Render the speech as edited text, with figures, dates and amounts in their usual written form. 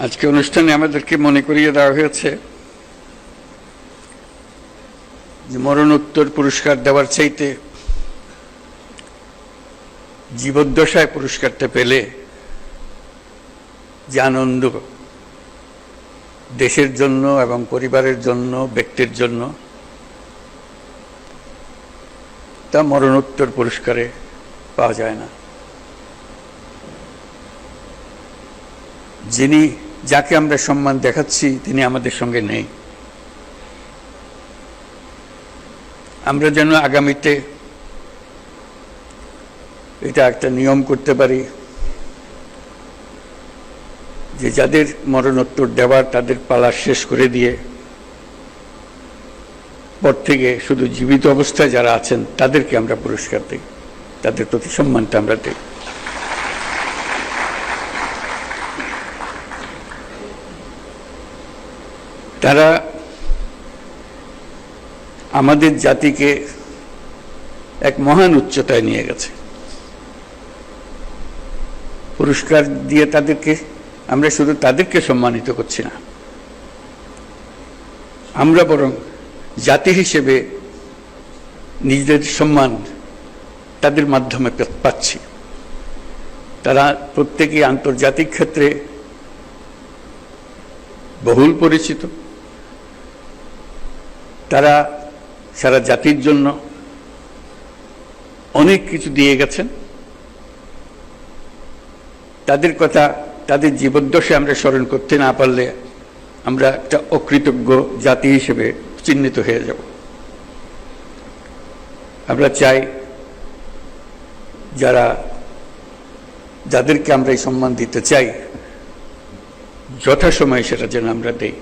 আজকে অনুষ্ঠানে আমাদেরকে মনে করিয়ে দেওয়া হয়েছে যে মরণোত্তর পুরস্কার দেওয়ার চাইতে জীবদ্দশায় পুরস্কারটা পেলে যে আনন্দ দেশের জন্য এবং পরিবারের জন্য, ব্যক্তির জন্য, তা মরণোত্তর পুরস্কারে পাওয়া যায় না। যাকে আমরা সম্মান দেখাচ্ছি তিনি আমাদের সঙ্গে নেই। আমরা যেন আগামীতে এটা একটা নিয়ম করতে পারি যে যাদের মরণোত্তর দেওয়ার তাদের পালা শেষ করে দিয়ে পর থেকে শুধু জীবিত অবস্থায় যারা আছেন তাদেরকে আমরা পুরস্কার দিই, তাদের প্রতি সম্মানটা আমরা দিই। তারা আমাদের জাতিকে এক মহান উচ্চতায় নিয়ে গেছে। পুরস্কার দিয়ে আমরা শুধু তাদেরকে সম্মানিত করছি না, আমরা বরং জাতি হিসেবে নিজেদের সম্মান তাদের মাধ্যমে পাচ্ছি। তারা প্রত্যেকেই আন্তর্জাতিক ক্ষেত্রে বহুল পরিচিত। তারা সারা জাতির জন্য অনেক কিছু দিয়ে গেছেন। তাদের কথা, তাদের জীবদ্দশায় আমরা স্মরণ করতে না পারলে আমরা একটা অকৃতজ্ঞ জাতি হিসেবে চিহ্নিত হয়ে যাব। আমরা চাই যাদেরকে আমরা এই সম্মান দিতে চাই যথাসময়ে সেটা যেন আমরা দেই।